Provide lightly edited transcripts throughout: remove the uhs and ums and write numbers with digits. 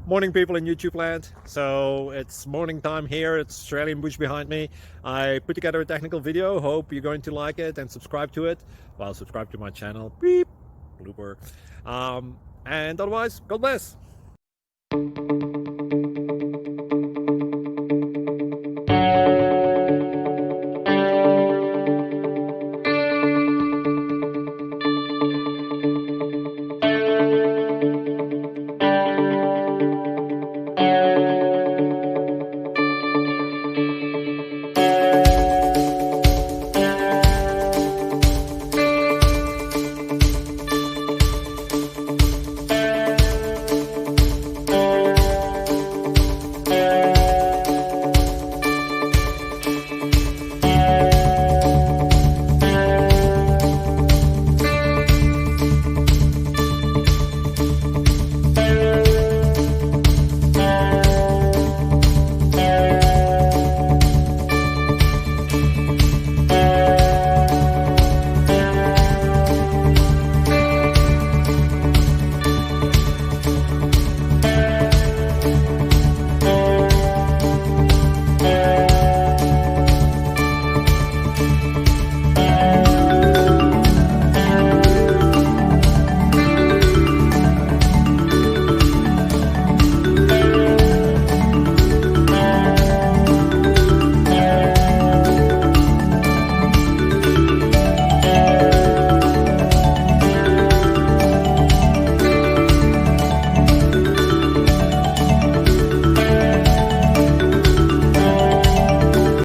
Morning, people in YouTube land. So it's morning time here. It's Australian bush behind me. I put together a technical video. Hope you're going to like it and subscribe to it. Well, subscribe to my channel. Beep, blooper. And otherwise, God bless.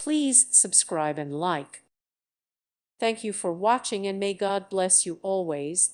Please subscribe and like. Thank you for watching, and may God bless you always.